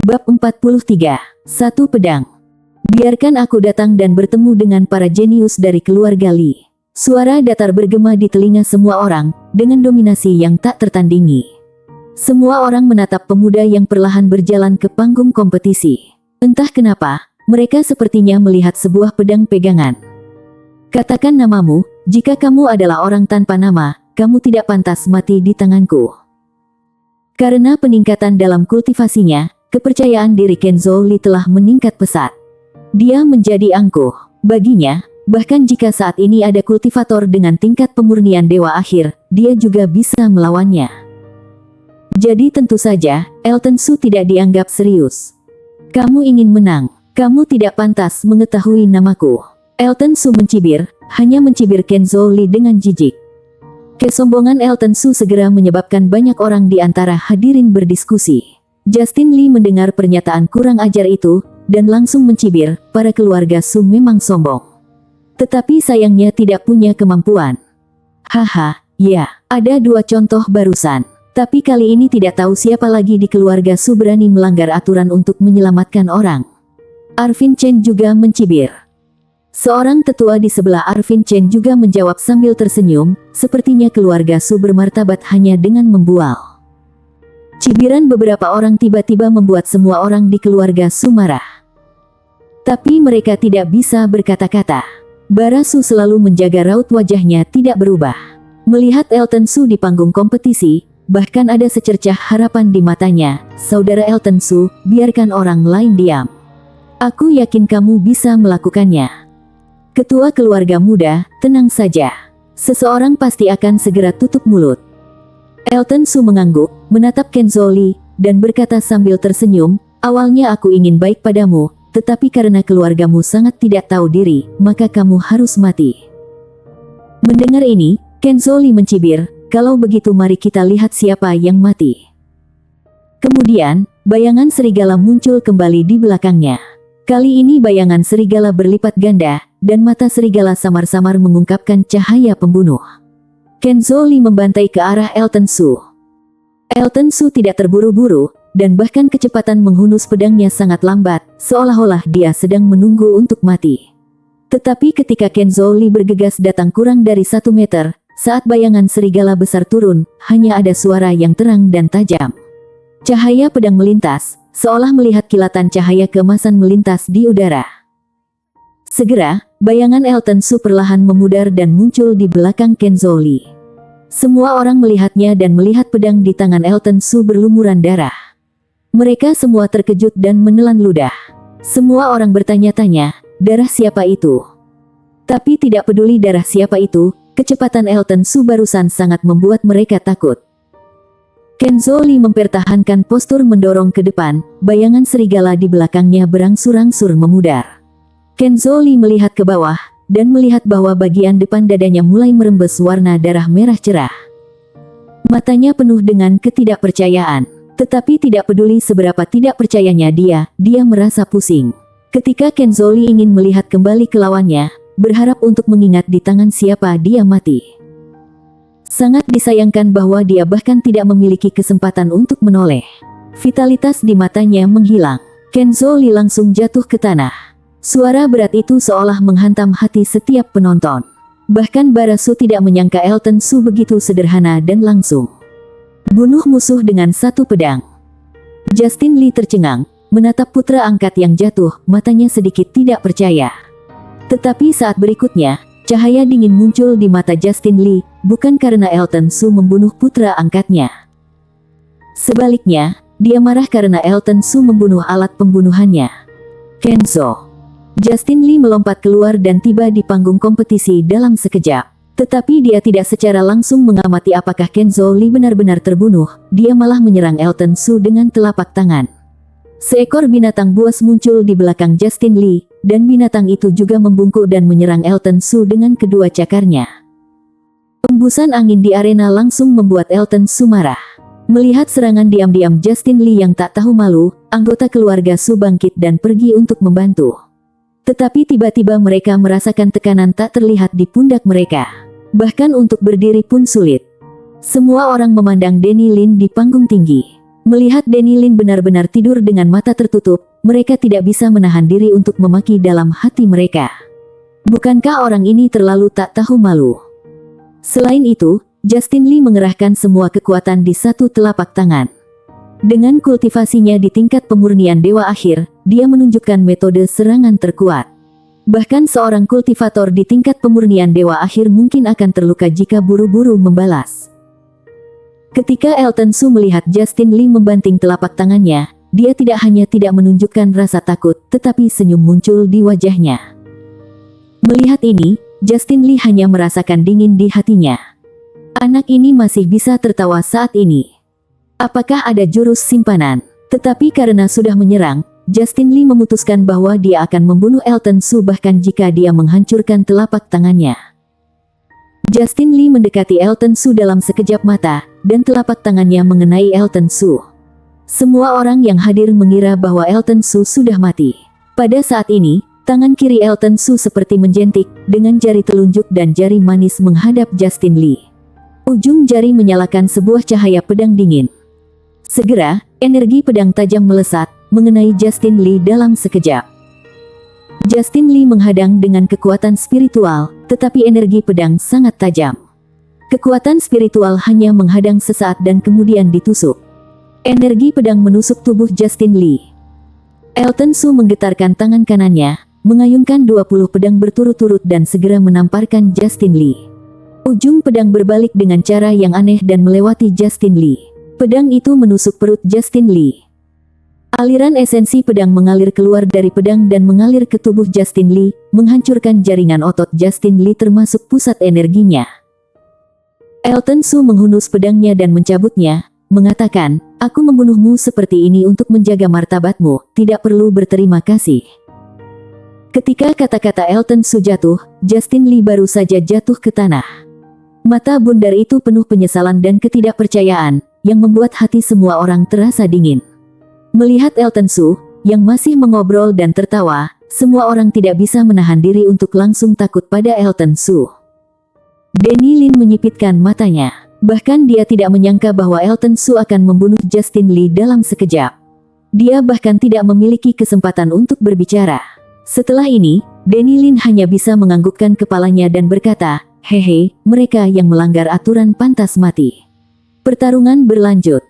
Bab 43. Satu pedang. Biarkan aku datang dan bertemu dengan para jenius dari keluarga Li. Suara datar bergema di telinga semua orang, dengan dominasi yang tak tertandingi. Semua orang menatap pemuda yang perlahan berjalan ke panggung kompetisi. Entah kenapa, mereka sepertinya melihat sebuah pedang pegangan. Katakan namamu, jika kamu adalah orang tanpa nama, kamu tidak pantas mati di tanganku. Karena peningkatan dalam kultivasinya, kepercayaan diri Kenzo Li telah meningkat pesat. Dia menjadi angkuh. Baginya, bahkan jika saat ini ada kultivator dengan tingkat pemurnian dewa akhir, dia juga bisa melawannya. Jadi tentu saja, Elton Su tidak dianggap serius. Kamu ingin menang. Kamu tidak pantas mengetahui namaku. Elton Su mencibir, hanya mencibir Kenzo Li dengan jijik. Kesombongan Elton Su segera menyebabkan banyak orang di antara hadirin berdiskusi. Justin Lee mendengar pernyataan kurang ajar itu, dan langsung mencibir, para keluarga Su memang sombong. Tetapi sayangnya tidak punya kemampuan. Haha, ya, ada dua contoh barusan. Tapi kali ini tidak tahu siapa lagi di keluarga Su berani melanggar aturan untuk menyelamatkan orang. Arvin Chen juga mencibir. Seorang tetua di sebelah Arvin Chen juga menjawab sambil tersenyum, sepertinya keluarga Su bermartabat hanya dengan membual. Cibiran beberapa orang tiba-tiba membuat semua orang di keluarga Su marah. Tapi mereka tidak bisa berkata-kata. Bara Su selalu menjaga raut wajahnya tidak berubah. Melihat Elton Su di panggung kompetisi, bahkan ada secercah harapan di matanya. Saudara Elton Su, biarkan orang lain diam. Aku yakin kamu bisa melakukannya. Ketua keluarga muda, tenang saja. Seseorang pasti akan segera tutup mulut. Elton Su mengangguk, menatap Kenzo Li, dan berkata sambil tersenyum, awalnya aku ingin baik padamu, tetapi karena keluargamu sangat tidak tahu diri, maka kamu harus mati. Mendengar ini, Kenzo Li mencibir, kalau begitu mari kita lihat siapa yang mati. Kemudian, bayangan serigala muncul kembali di belakangnya. Kali ini bayangan serigala berlipat ganda, dan mata serigala samar-samar mengungkapkan cahaya pembunuh. Kenzo Li membantai ke arah Elton Su. Elton Su tidak terburu-buru, dan bahkan kecepatan menghunus pedangnya sangat lambat, seolah-olah dia sedang menunggu untuk mati. Tetapi ketika Kenzo Li bergegas datang kurang dari 1 meter, saat bayangan serigala besar turun, hanya ada suara yang terang dan tajam. Cahaya pedang melintas, seolah melihat kilatan cahaya keemasan melintas di udara. Segera, bayangan Elton Su perlahan memudar dan muncul di belakang Kenzo Li. Semua orang melihatnya dan melihat pedang di tangan Elton Su berlumuran darah. Mereka semua terkejut dan menelan ludah. Semua orang bertanya-tanya, darah siapa itu? Tapi tidak peduli darah siapa itu, kecepatan Elton Su barusan sangat membuat mereka takut. Kenzo Li mempertahankan postur mendorong ke depan, bayangan serigala di belakangnya berangsur-angsur memudar. Kenzo Li melihat ke bawah, dan melihat bahwa bagian depan dadanya mulai merembes warna darah merah cerah. Matanya penuh dengan ketidakpercayaan. Tetapi tidak peduli seberapa tidak percayanya dia merasa pusing. Ketika Kenzo Li ingin melihat kembali ke lawannya, berharap untuk mengingat di tangan siapa dia mati. Sangat disayangkan bahwa dia bahkan tidak memiliki kesempatan untuk menoleh. Vitalitas di matanya menghilang. Kenzo Li langsung jatuh ke tanah. Suara berat itu seolah menghantam hati setiap penonton. Bahkan Bara Su tidak menyangka Elton Su begitu sederhana dan langsung bunuh musuh dengan satu pedang. Justin Lee tercengang, menatap putra angkat yang jatuh, matanya sedikit tidak percaya. Tetapi saat berikutnya, cahaya dingin muncul di mata Justin Lee, bukan karena Elton Su membunuh putra angkatnya. Sebaliknya, dia marah karena Elton Su membunuh alat pembunuhannya. Kenzo. Justin Lee melompat keluar dan tiba di panggung kompetisi dalam sekejap. Tetapi dia tidak secara langsung mengamati apakah Kenzo Lee benar-benar terbunuh, dia malah menyerang Elton Su dengan telapak tangan. Seekor binatang buas muncul di belakang Justin Lee, dan binatang itu juga membungkuk dan menyerang Elton Su dengan kedua cakarnya. Embusan angin di arena langsung membuat Elton Su marah. Melihat serangan diam-diam Justin Lee yang tak tahu malu, anggota keluarga Su bangkit dan pergi untuk membantu. Tetapi tiba-tiba mereka merasakan tekanan tak terlihat di pundak mereka. Bahkan untuk berdiri pun sulit. Semua orang memandang Denny Lin di panggung tinggi. Melihat Danny Lin benar-benar tidur dengan mata tertutup, mereka tidak bisa menahan diri untuk memaki dalam hati mereka. Bukankah orang ini terlalu tak tahu malu? Selain itu, Justin Lee mengerahkan semua kekuatan di satu telapak tangan. Dengan kultivasinya di tingkat pemurnian Dewa Akhir, dia menunjukkan metode serangan terkuat. Bahkan seorang kultivator di tingkat pemurnian Dewa Akhir mungkin akan terluka jika buru-buru membalas. Ketika Elton Su melihat Justin Lee membanting telapak tangannya, dia tidak hanya tidak menunjukkan rasa takut, tetapi senyum muncul di wajahnya. Melihat ini, Justin Lee hanya merasakan dingin di hatinya. Anak ini masih bisa tertawa saat ini. Apakah ada jurus simpanan? Tetapi karena sudah menyerang, Justin Lee memutuskan bahwa dia akan membunuh Elton Su bahkan jika dia menghancurkan telapak tangannya. Justin Lee mendekati Elton Su dalam sekejap mata, dan telapak tangannya mengenai Elton Su. Semua orang yang hadir mengira bahwa Elton Su sudah mati. Pada saat ini, tangan kiri Elton Su seperti menjentik, dengan jari telunjuk dan jari manis menghadap Justin Lee. Ujung jari menyalakan sebuah cahaya pedang dingin. Segera, energi pedang tajam melesat, mengenai Justin Lee dalam sekejap. Justin Lee menghadang dengan kekuatan spiritual, tetapi energi pedang sangat tajam. Kekuatan spiritual hanya menghadang sesaat dan kemudian ditusuk. Energi pedang menusuk tubuh Justin Lee. Elton Su menggetarkan tangan kanannya, mengayunkan 20 pedang berturut-turut dan segera menamparkan Justin Lee. Ujung pedang berbalik dengan cara yang aneh dan melewati Justin Lee. Pedang itu menusuk perut Justin Lee. Aliran esensi pedang mengalir keluar dari pedang dan mengalir ke tubuh Justin Lee, menghancurkan jaringan otot Justin Lee termasuk pusat energinya. Elton Su menghunus pedangnya dan mencabutnya, mengatakan, "Aku membunuhmu seperti ini untuk menjaga martabatmu, tidak perlu berterima kasih." Ketika kata-kata Elton Su jatuh, Justin Lee baru saja jatuh ke tanah. Mata bundar itu penuh penyesalan dan ketidakpercayaan, yang membuat hati semua orang terasa dingin. Melihat Elton Su, yang masih mengobrol dan tertawa, semua orang tidak bisa menahan diri untuk langsung takut pada Elton Su. Danny Lin menyipitkan matanya. Bahkan dia tidak menyangka bahwa Elton Su akan membunuh Justin Lee dalam sekejap. Dia bahkan tidak memiliki kesempatan untuk berbicara. Setelah ini, Danny Lin hanya bisa menganggukkan kepalanya dan berkata, "Hehe, mereka yang melanggar aturan pantas mati." Pertarungan berlanjut.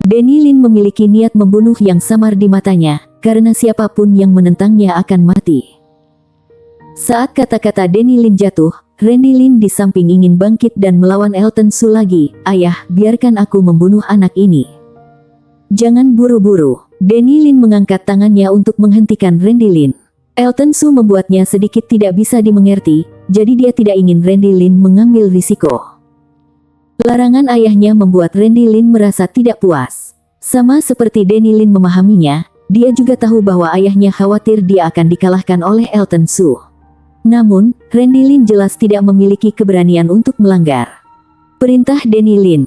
Danny Lin memiliki niat membunuh yang samar di matanya, karena siapapun yang menentangnya akan mati. Saat kata-kata Danny Lin jatuh, Randy Lin di samping ingin bangkit dan melawan Elton Su lagi. "Ayah, biarkan aku membunuh anak ini." "Jangan buru-buru." Danny Lin mengangkat tangannya untuk menghentikan Randy Lin. Elton Su membuatnya sedikit tidak bisa dimengerti, jadi dia tidak ingin Randy Lin mengambil risiko. Larangan ayahnya membuat Randy Lin merasa tidak puas. Sama seperti Danny Lin memahaminya, dia juga tahu bahwa ayahnya khawatir dia akan dikalahkan oleh Elton Su. Namun, Randy Lin jelas tidak memiliki keberanian untuk melanggar perintah Danny Lin.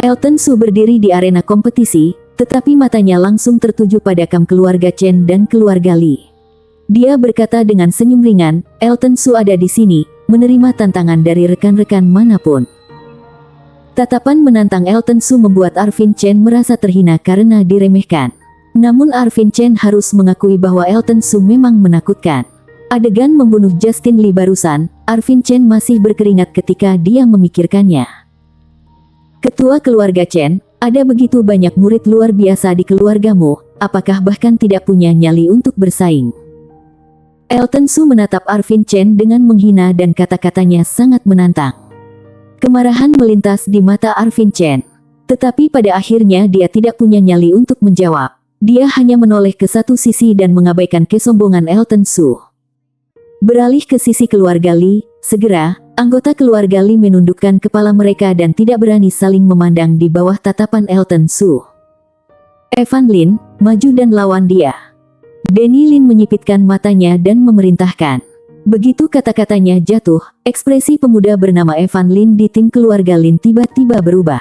Elton Su berdiri di arena kompetisi, tetapi matanya langsung tertuju pada kam keluarga Chen dan keluarga Lee. Dia berkata dengan senyum ringan, "Elton Su ada di sini, menerima tantangan dari rekan-rekan manapun." Tatapan menantang Elton Su membuat Arvin Chen merasa terhina karena diremehkan. Namun Arvin Chen harus mengakui bahwa Elton Su memang menakutkan. Adegan membunuh Justin Lee barusan, Arvin Chen masih berkeringat ketika dia memikirkannya. "Ketua keluarga Chen, ada begitu banyak murid luar biasa di keluargamu, apakah bahkan tidak punya nyali untuk bersaing?" Elton Su menatap Arvin Chen dengan menghina dan kata-katanya sangat menantang. Kemarahan melintas di mata Arvin Chen. Tetapi pada akhirnya dia tidak punya nyali untuk menjawab. Dia hanya menoleh ke satu sisi dan mengabaikan kesombongan Elton Su. Beralih ke sisi keluarga Lee, segera, anggota keluarga Lee menundukkan kepala mereka dan tidak berani saling memandang di bawah tatapan Elton Su. "Evan Lin, maju dan lawan dia." Danny Lin menyipitkan matanya dan memerintahkan. Begitu kata-katanya jatuh, ekspresi pemuda bernama Evan Lin di tim keluarga Lin tiba-tiba berubah.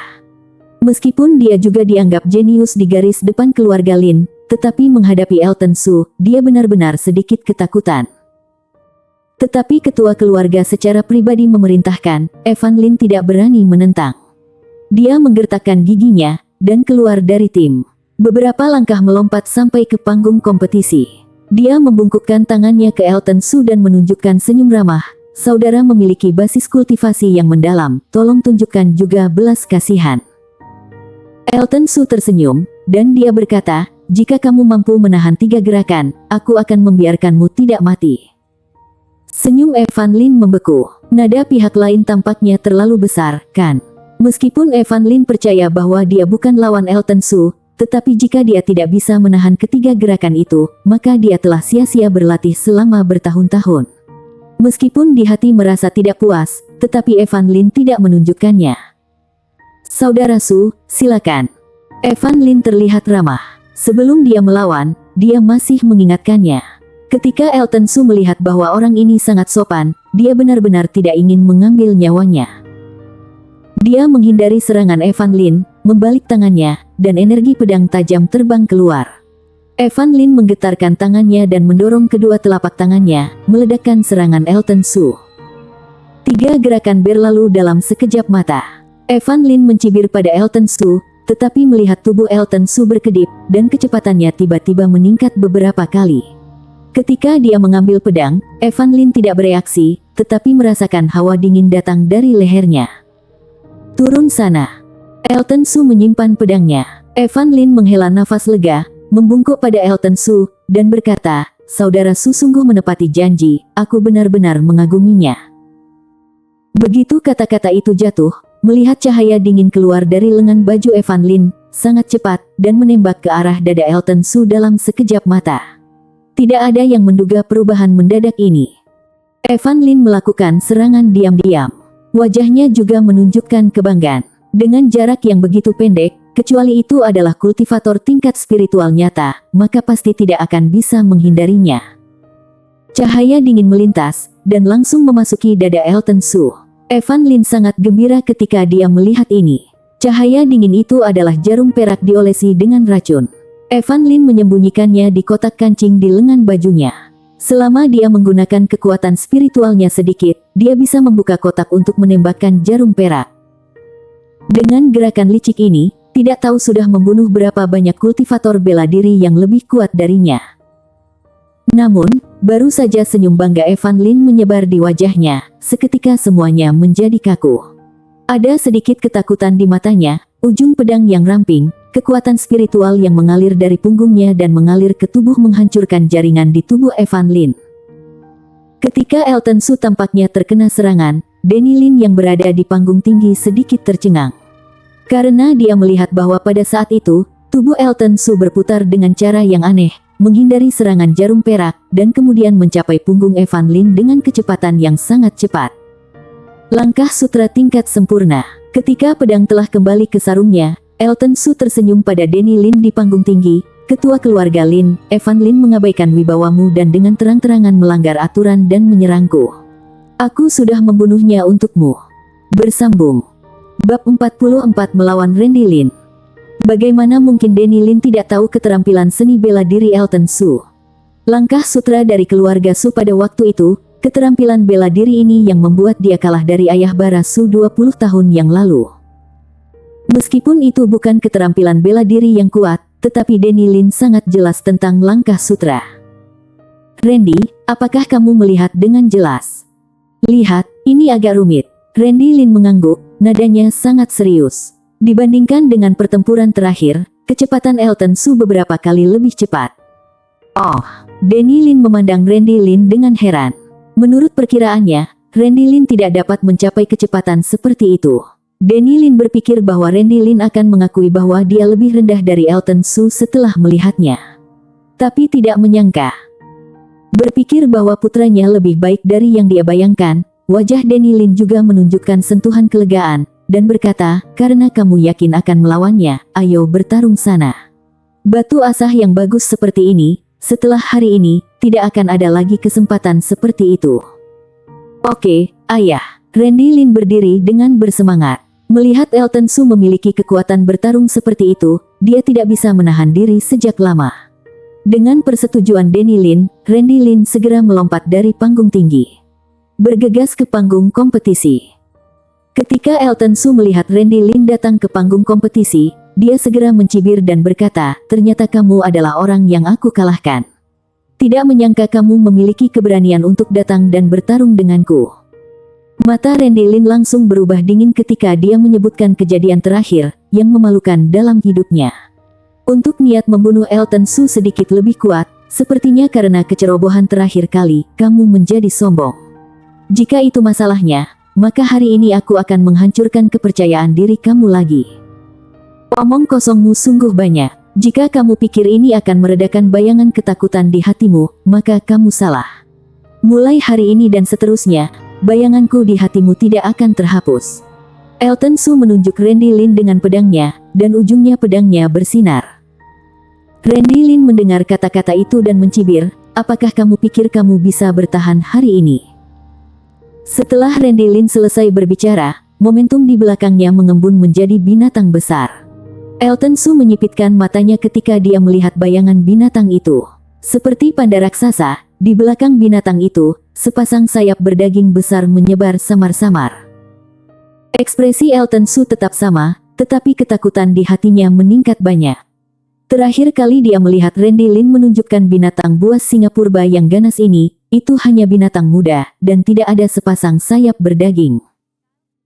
Meskipun dia juga dianggap jenius di garis depan keluarga Lin, tetapi menghadapi Elton Su, dia benar-benar sedikit ketakutan. Tetapi ketua keluarga secara pribadi memerintahkan, Evan Lin tidak berani menentang. Dia menggertakkan giginya, dan keluar dari tim. Beberapa langkah melompat sampai ke panggung kompetisi. Dia membungkukkan tangannya ke Elton Su dan menunjukkan senyum ramah. Saudara memiliki basis kultivasi yang mendalam, tolong tunjukkan juga belas kasihan. Elton Su tersenyum, dan dia berkata, jika kamu mampu menahan 3 gerakan, aku akan membiarkanmu tidak mati. Senyum Evan Lin membeku. Nada pihak lain tampaknya terlalu besar, kan? Meskipun Evan Lin percaya bahwa dia bukan lawan Elton Su, tetapi jika dia tidak bisa menahan ketiga gerakan itu, maka dia telah sia-sia berlatih selama bertahun-tahun. Meskipun di hati merasa tidak puas, tetapi Evan Lin tidak menunjukkannya. Saudara Su, silakan. Evan Lin terlihat ramah. Sebelum dia melawan, dia masih mengingatkannya. Ketika Elton Su melihat bahwa orang ini sangat sopan, dia benar-benar tidak ingin mengambil nyawanya. Dia menghindari serangan Evan Lin, membalik tangannya, dan energi pedang tajam terbang keluar. Evan Lin menggetarkan tangannya dan mendorong kedua telapak tangannya, meledakkan serangan Elton Su. 3 gerakan berlalu dalam sekejap mata. Evan Lin mencibir pada Elton Su, tetapi melihat tubuh Elton Su berkedip, dan kecepatannya tiba-tiba meningkat beberapa kali. Ketika dia mengambil pedang, Evan Lin tidak bereaksi, tetapi merasakan hawa dingin datang dari lehernya. Turun sana. Elton Su menyimpan pedangnya. Evan Lin menghela nafas lega, membungkuk pada Elton Su, dan berkata, saudara Su sungguh menepati janji, aku benar-benar mengaguminya. Begitu kata-kata itu jatuh, melihat cahaya dingin keluar dari lengan baju Evan Lin, sangat cepat, dan menembak ke arah dada Elton Su dalam sekejap mata. Tidak ada yang menduga perubahan mendadak ini. Evan Lin melakukan serangan diam-diam. Wajahnya juga menunjukkan kebanggaan. Dengan jarak yang begitu pendek, kecuali itu adalah kultivator tingkat spiritual nyata, maka pasti tidak akan bisa menghindarinya. Cahaya dingin melintas, dan langsung memasuki dada Elton Su. Evan Lin sangat gembira ketika dia melihat ini. Cahaya dingin itu adalah jarum perak diolesi dengan racun. Evan Lin menyembunyikannya di kotak kancing di lengan bajunya. Selama dia menggunakan kekuatan spiritualnya sedikit, dia bisa membuka kotak untuk menembakkan jarum perak. Dengan gerakan licik ini, tidak tahu sudah membunuh berapa banyak kultivator bela diri yang lebih kuat darinya. Namun, baru saja senyum bangga Evan Lin menyebar di wajahnya, seketika semuanya menjadi kaku. Ada sedikit ketakutan di matanya, ujung pedang yang ramping, kekuatan spiritual yang mengalir dari punggungnya dan mengalir ke tubuh menghancurkan jaringan di tubuh Evan Lin. Ketika Elton Su tampaknya terkena serangan, Danny Lin yang berada di panggung tinggi sedikit tercengang. Karena dia melihat bahwa pada saat itu, tubuh Elton Su berputar dengan cara yang aneh, menghindari serangan jarum perak, dan kemudian mencapai punggung Evan Lin dengan kecepatan yang sangat cepat. Langkah sutra tingkat sempurna. Ketika pedang telah kembali ke sarungnya, Elton Su tersenyum pada Danny Lin di panggung tinggi. Ketua keluarga Lin, Evan Lin mengabaikan wibawamu dan dengan terang-terangan melanggar aturan dan menyerangku. Aku sudah membunuhnya untukmu. Bersambung. Bab 44 melawan Randy Lin. Bagaimana mungkin Danny Lin tidak tahu keterampilan seni bela diri Elton Su? Langkah sutra dari keluarga Su pada waktu itu, keterampilan bela diri ini yang membuat dia kalah dari ayah bara Su 20 tahun yang lalu. Meskipun itu bukan keterampilan bela diri yang kuat, tetapi Danny Lin sangat jelas tentang langkah sutra. Randy, apakah kamu melihat dengan jelas? Lihat, ini agak rumit. Randy Lin mengangguk, nadanya sangat serius. Dibandingkan dengan pertempuran terakhir, kecepatan Elton Su beberapa kali lebih cepat. Oh, Danny Lin memandang Randy Lin dengan heran. Menurut perkiraannya, Randy Lin tidak dapat mencapai kecepatan seperti itu. Danny Lin berpikir bahwa Randy Lin akan mengakui bahwa dia lebih rendah dari Elton Su setelah melihatnya. Tapi tidak menyangka. Berpikir bahwa putranya lebih baik dari yang dia bayangkan, wajah Danny Lin juga menunjukkan sentuhan kelegaan, dan berkata, karena kamu yakin akan melawannya, ayo bertarung sana. Batu asah yang bagus seperti ini, setelah hari ini, tidak akan ada lagi kesempatan seperti itu. Oke, ayah. Randy Lin berdiri dengan bersemangat. Melihat Elton Su memiliki kekuatan bertarung seperti itu, dia tidak bisa menahan diri sejak lama. Dengan persetujuan Danny Lin, Randy Lin segera melompat dari panggung tinggi. Bergegas ke panggung kompetisi. Ketika Elton Su melihat Randy Lin datang ke panggung kompetisi, dia segera mencibir dan berkata, ternyata kamu adalah orang yang aku kalahkan. Tidak menyangka kamu memiliki keberanian untuk datang dan bertarung denganku. Mata Randy Lin langsung berubah dingin ketika dia menyebutkan kejadian terakhir yang memalukan dalam hidupnya. Untuk niat membunuh Elton Su sedikit lebih kuat, sepertinya karena kecerobohan terakhir kali, kamu menjadi sombong. Jika itu masalahnya, maka hari ini aku akan menghancurkan kepercayaan diri kamu lagi. Omong kosongmu sungguh banyak. Jika kamu pikir ini akan meredakan bayangan ketakutan di hatimu, maka kamu salah. Mulai hari ini dan seterusnya, bayanganku di hatimu tidak akan terhapus. Elton Su menunjuk Randy Lin dengan pedangnya, dan ujungnya pedangnya bersinar. Randy Lin mendengar kata-kata itu dan mencibir, apakah kamu pikir kamu bisa bertahan hari ini? Setelah Randy Lin selesai berbicara, momentum di belakangnya mengembun menjadi binatang besar. Elton Su menyipitkan matanya ketika dia melihat bayangan binatang itu. Seperti panda raksasa, di belakang binatang itu, sepasang sayap berdaging besar menyebar samar-samar. Ekspresi Elton Su tetap sama, tetapi ketakutan di hatinya meningkat banyak. Terakhir kali dia melihat Randy Lin menunjukkan binatang buas singa purba yang ganas ini, itu hanya binatang muda, dan tidak ada sepasang sayap berdaging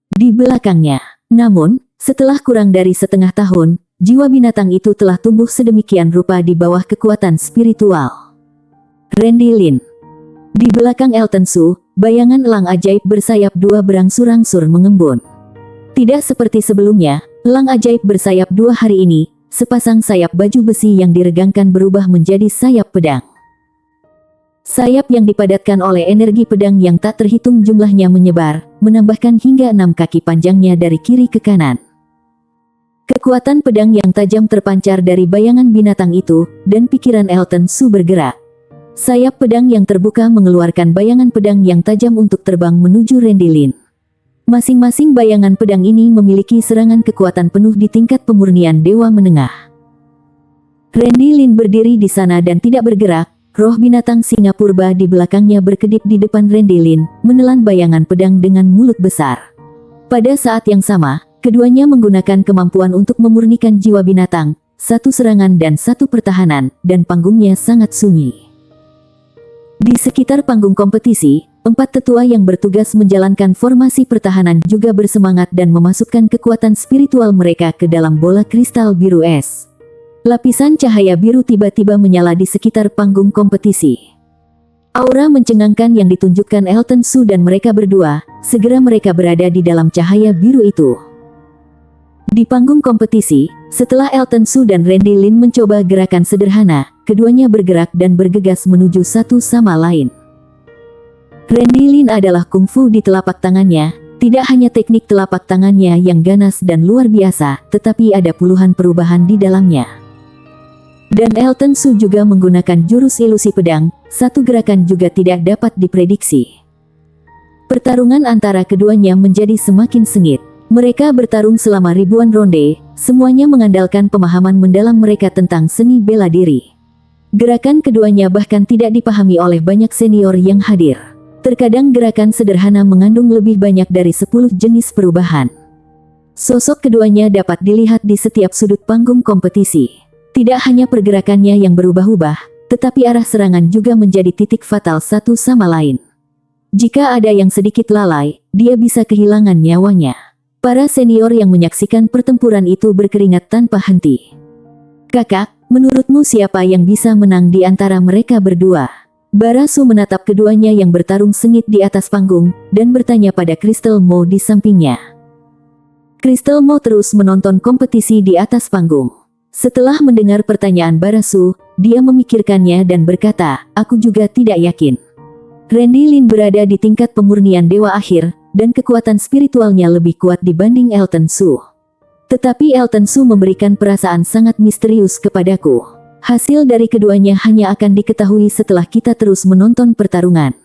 di belakangnya. Namun, setelah kurang dari setengah tahun, jiwa binatang itu telah tumbuh sedemikian rupa di bawah kekuatan spiritual Randy Lin. Di belakang Elton Su, bayangan elang ajaib bersayap dua berangsur-angsur mengembun. Tidak seperti sebelumnya, elang ajaib bersayap dua hari ini, sepasang sayap baju besi yang diregangkan berubah menjadi sayap pedang. Sayap yang dipadatkan oleh energi pedang yang tak terhitung jumlahnya menyebar, menambahkan hingga 6 kaki panjangnya dari kiri ke kanan. Kekuatan pedang yang tajam terpancar dari bayangan binatang itu, dan pikiran Elton Su bergerak. Sayap pedang yang terbuka mengeluarkan bayangan pedang yang tajam untuk terbang menuju Randy Lin. Masing-masing bayangan pedang ini memiliki serangan kekuatan penuh di tingkat pemurnian dewa menengah. Randy Lin berdiri di sana dan tidak bergerak, roh binatang singa purba di belakangnya berkedip di depan Randy Lin, menelan bayangan pedang dengan mulut besar. Pada saat yang sama, keduanya menggunakan kemampuan untuk memurnikan jiwa binatang, satu serangan dan satu pertahanan, dan panggungnya sangat sunyi. Di sekitar panggung kompetisi, 4 tetua yang bertugas menjalankan formasi pertahanan juga bersemangat dan memasukkan kekuatan spiritual mereka ke dalam bola kristal biru es. Lapisan cahaya biru tiba-tiba menyala di sekitar panggung kompetisi. Aura mencengangkan yang ditunjukkan Elton Su dan mereka berdua, segera mereka berada di dalam cahaya biru itu. Di panggung kompetisi, setelah Elton Su dan Randy Lin mencoba gerakan sederhana, keduanya bergerak dan bergegas menuju satu sama lain. Randy Lin adalah kungfu di telapak tangannya, tidak hanya teknik telapak tangannya yang ganas dan luar biasa, tetapi ada puluhan perubahan di dalamnya. Dan Elton Su juga menggunakan jurus ilusi pedang, satu gerakan juga tidak dapat diprediksi. Pertarungan antara keduanya menjadi semakin sengit. Mereka bertarung selama ribuan ronde, semuanya mengandalkan pemahaman mendalam mereka tentang seni bela diri. Gerakan keduanya bahkan tidak dipahami oleh banyak senior yang hadir. Terkadang gerakan sederhana mengandung lebih banyak dari 10 jenis perubahan. Sosok keduanya dapat dilihat di setiap sudut panggung kompetisi. Tidak hanya pergerakannya yang berubah-ubah, tetapi arah serangan juga menjadi titik fatal satu sama lain. Jika ada yang sedikit lalai, dia bisa kehilangan nyawanya. Para senior yang menyaksikan pertempuran itu berkeringat tanpa henti. Kakak, menurutmu siapa yang bisa menang di antara mereka berdua? Barasu menatap keduanya yang bertarung sengit di atas panggung, dan bertanya pada Crystal Mo di sampingnya. Crystal Mo terus menonton kompetisi di atas panggung. Setelah mendengar pertanyaan Barasu, dia memikirkannya dan berkata, aku juga tidak yakin. Randy Lin berada di tingkat pemurnian dewa akhir, dan kekuatan spiritualnya lebih kuat dibanding Elton Su. Tetapi Elton Su memberikan perasaan sangat misterius kepadaku. Hasil dari keduanya hanya akan diketahui setelah kita terus menonton pertarungan.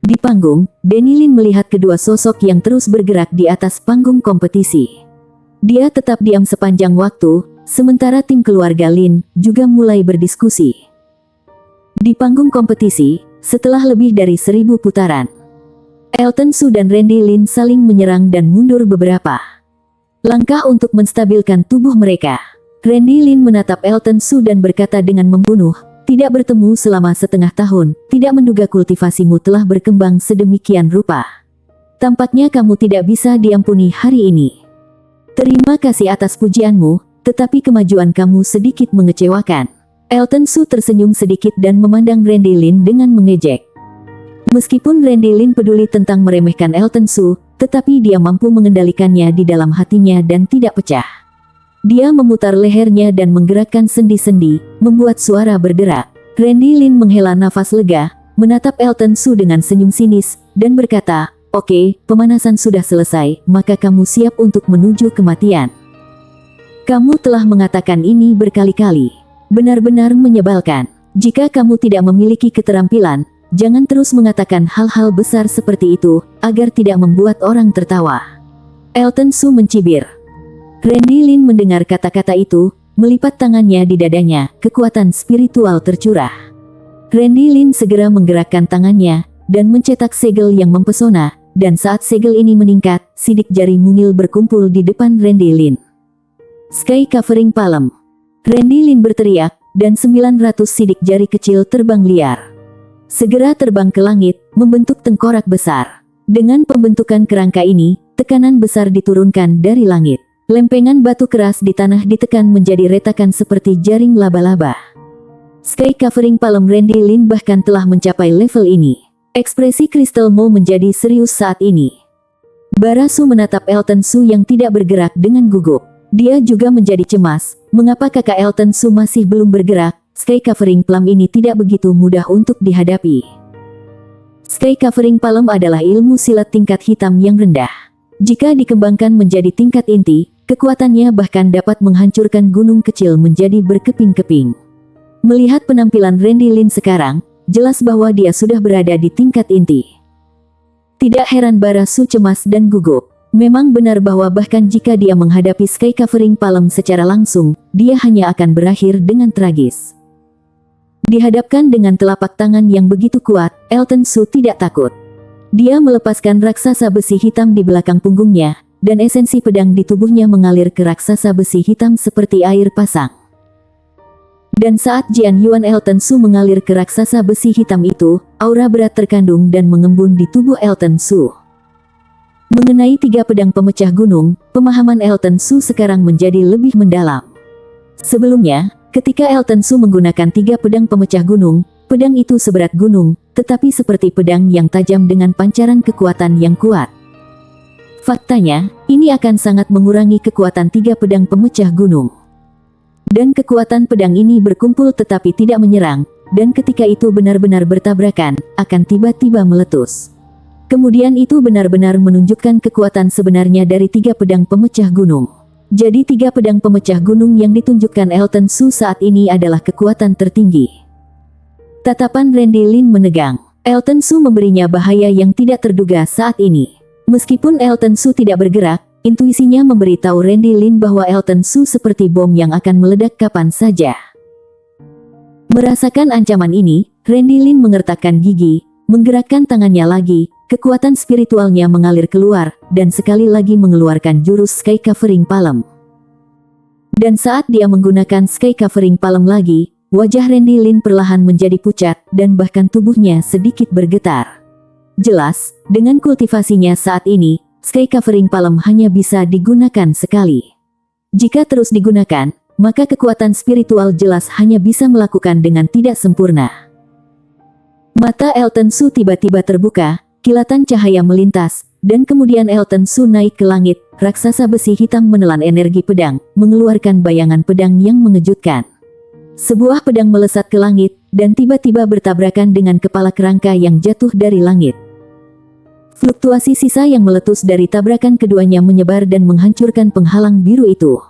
Di panggung, Danny Lin melihat kedua sosok yang terus bergerak di atas panggung kompetisi. Dia tetap diam sepanjang waktu, sementara tim keluarga Lin juga mulai berdiskusi. Di panggung kompetisi, setelah lebih dari 1000 putaran, Elton Su dan Randy Lin saling menyerang dan mundur beberapa Langkah untuk menstabilkan tubuh mereka. Randy Lin menatap Elton Su dan berkata dengan membunuh, "Tidak bertemu selama setengah tahun, tidak menduga kultivasimu telah berkembang sedemikian rupa. Tampaknya kamu tidak bisa diampuni hari ini. Terima kasih atas pujianmu, tetapi kemajuan kamu sedikit mengecewakan." Elton Su tersenyum sedikit dan memandang Randy Lin dengan mengejek. Meskipun Randy Lin peduli tentang meremehkan Elton Su, tetapi dia mampu mengendalikannya di dalam hatinya dan tidak pecah. Dia memutar lehernya dan menggerakkan sendi-sendi, membuat suara berderak. Randy Lin menghela nafas lega, menatap Elton Su dengan senyum sinis, dan berkata, "Oke, pemanasan sudah selesai, maka kamu siap untuk menuju kematian." Kamu telah mengatakan ini berkali-kali. Benar-benar menyebalkan. Jika kamu tidak memiliki keterampilan, jangan terus mengatakan hal-hal besar seperti itu, agar tidak membuat orang tertawa. Elton Su mencibir. Randy Lin mendengar kata-kata itu, melipat tangannya di dadanya, kekuatan spiritual tercurah. Randy Lin segera menggerakkan tangannya, dan mencetak segel yang mempesona, dan saat segel ini meningkat, sidik jari mungil berkumpul di depan Randy Lin. Sky Covering Palm. Randy Lin berteriak, dan 900 sidik jari kecil terbang liar. Segera terbang ke langit, membentuk tengkorak besar. Dengan pembentukan kerangka ini, tekanan besar diturunkan dari langit. Lempengan batu keras di tanah ditekan menjadi retakan seperti jaring laba-laba. Sky Covering Palm Randy Lin bahkan telah mencapai level ini. Ekspresi Crystal Mo menjadi serius saat ini. Bara Su menatap Elton Su yang tidak bergerak dengan gugup. Dia juga menjadi cemas, mengapa kakak Elton Su masih belum bergerak. Sky Covering Palm ini tidak begitu mudah untuk dihadapi. Sky Covering Palm adalah ilmu silat tingkat hitam yang rendah. Jika dikembangkan menjadi tingkat inti, kekuatannya bahkan dapat menghancurkan gunung kecil menjadi berkeping-keping. Melihat penampilan Randy Lin sekarang, jelas bahwa dia sudah berada di tingkat inti. Tidak heran Bara Su cemas dan gugup. Memang benar bahwa bahkan jika dia menghadapi Sky Covering Palm secara langsung, dia hanya akan berakhir dengan tragis. Dihadapkan dengan telapak tangan yang begitu kuat, Elton Su tidak takut. Dia melepaskan raksasa besi hitam di belakang punggungnya, dan esensi pedang di tubuhnya mengalir ke raksasa besi hitam seperti air pasang. Dan saat Jian Yuan Elton Su mengalir ke raksasa besi hitam itu, aura berat terkandung dan mengembun di tubuh Elton Su. Mengenai 3 pedang pemecah gunung, pemahaman Elton Su sekarang menjadi lebih mendalam. Sebelumnya, ketika Elton Su menggunakan 3 pedang pemecah gunung, pedang itu seberat gunung, tetapi seperti pedang yang tajam dengan pancaran kekuatan yang kuat. Faktanya, ini akan sangat mengurangi kekuatan 3 pedang pemecah gunung. Dan kekuatan pedang ini berkumpul tetapi tidak menyerang, dan ketika itu benar-benar bertabrakan, akan tiba-tiba meletus. Kemudian itu benar-benar menunjukkan kekuatan sebenarnya dari 3 pedang pemecah gunung. Jadi 3 pedang pemecah gunung yang ditunjukkan Elton Su saat ini adalah kekuatan tertinggi. Tatapan Randy Lin menegang. Elton Su memberinya bahaya yang tidak terduga saat ini. Meskipun Elton Su tidak bergerak, intuisinya memberitahu Randy Lin bahwa Elton Su seperti bom yang akan meledak kapan saja. Merasakan ancaman ini, Randy Lin mengertakkan gigi, menggerakkan tangannya lagi. Kekuatan spiritualnya mengalir keluar, dan sekali lagi mengeluarkan jurus Sky Covering Palm. Dan saat dia menggunakan Sky Covering Palm lagi, wajah Randy Lin perlahan menjadi pucat, dan bahkan tubuhnya sedikit bergetar. Jelas, dengan kultivasinya saat ini, Sky Covering Palm hanya bisa digunakan sekali. Jika terus digunakan, maka kekuatan spiritual jelas hanya bisa melakukan dengan tidak sempurna. Mata Elton Su tiba-tiba terbuka, kilatan cahaya melintas, dan kemudian Elton Su naik ke langit. Raksasa besi hitam menelan energi pedang, mengeluarkan bayangan pedang yang mengejutkan. Sebuah pedang melesat ke langit, dan tiba-tiba bertabrakan dengan kepala kerangka yang jatuh dari langit. Fluktuasi sisa yang meletus dari tabrakan keduanya menyebar dan menghancurkan penghalang biru itu.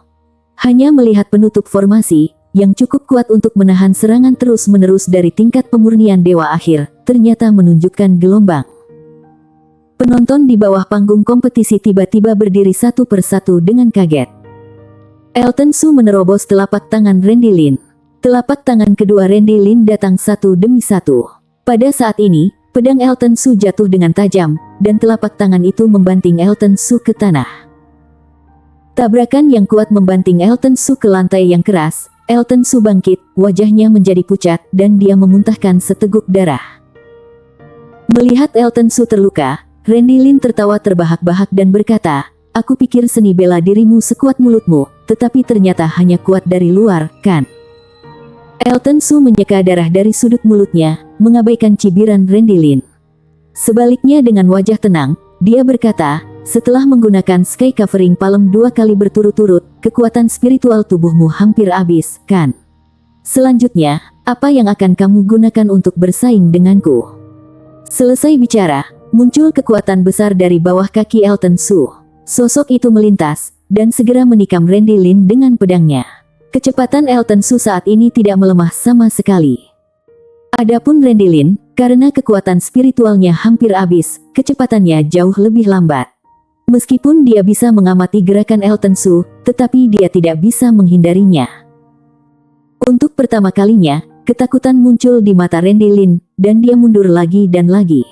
Hanya melihat penutup formasi, yang cukup kuat untuk menahan serangan terus-menerus dari tingkat pemurnian dewa akhir, ternyata menunjukkan gelombang. Penonton di bawah panggung kompetisi tiba-tiba berdiri satu persatu dengan kaget. Elton Su menerobos telapak tangan Randy Lin. Telapak tangan kedua Randy Lin datang satu demi satu. Pada saat ini, pedang Elton Su jatuh dengan tajam, dan telapak tangan itu membanting Elton Su ke tanah. Tabrakan yang kuat membanting Elton Su ke lantai yang keras. Elton Su bangkit, wajahnya menjadi pucat, dan dia memuntahkan seteguk darah. Melihat Elton Su terluka, Randy Lin tertawa terbahak-bahak dan berkata, "Aku pikir seni bela dirimu sekuat mulutmu, tetapi ternyata hanya kuat dari luar, kan?" Elton Su menyeka darah dari sudut mulutnya, mengabaikan cibiran Randy Lin. Sebaliknya dengan wajah tenang, dia berkata, "Setelah menggunakan Sky Covering Palm 2 kali berturut-turut, kekuatan spiritual tubuhmu hampir habis, kan? Selanjutnya, apa yang akan kamu gunakan untuk bersaing denganku?" Selesai bicara, muncul kekuatan besar dari bawah kaki Elton Su. Sosok itu melintas, dan segera menikam Randy Lin dengan pedangnya. Kecepatan Elton Su saat ini tidak melemah sama sekali. Adapun Randy Lin, karena kekuatan spiritualnya hampir habis, kecepatannya jauh lebih lambat. Meskipun dia bisa mengamati gerakan Elton Su, tetapi dia tidak bisa menghindarinya. Untuk pertama kalinya, ketakutan muncul di mata Randy Lin, dan dia mundur lagi dan lagi.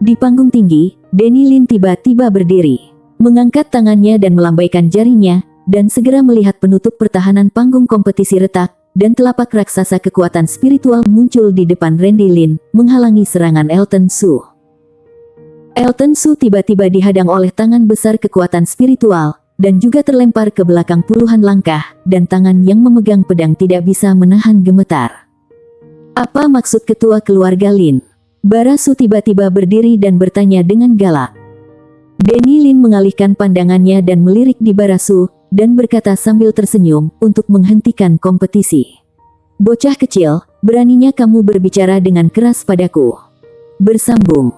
Di panggung tinggi, Danny Lin tiba-tiba berdiri, mengangkat tangannya dan melambaikan jarinya, dan segera melihat penutup pertahanan panggung kompetisi retak, dan telapak raksasa kekuatan spiritual muncul di depan Randy Lin, menghalangi serangan Elton Su. Elton Su tiba-tiba dihadang oleh tangan besar kekuatan spiritual, dan juga terlempar ke belakang puluhan langkah, dan tangan yang memegang pedang tidak bisa menahan gemetar. "Apa maksud ketua keluarga Lin?" Bara Su tiba-tiba berdiri dan bertanya dengan galak. Danny Lin mengalihkan pandangannya dan melirik di Bara Su, dan berkata sambil tersenyum, untuk menghentikan kompetisi. "Bocah kecil, beraninya kamu berbicara dengan keras padaku." Bersambung.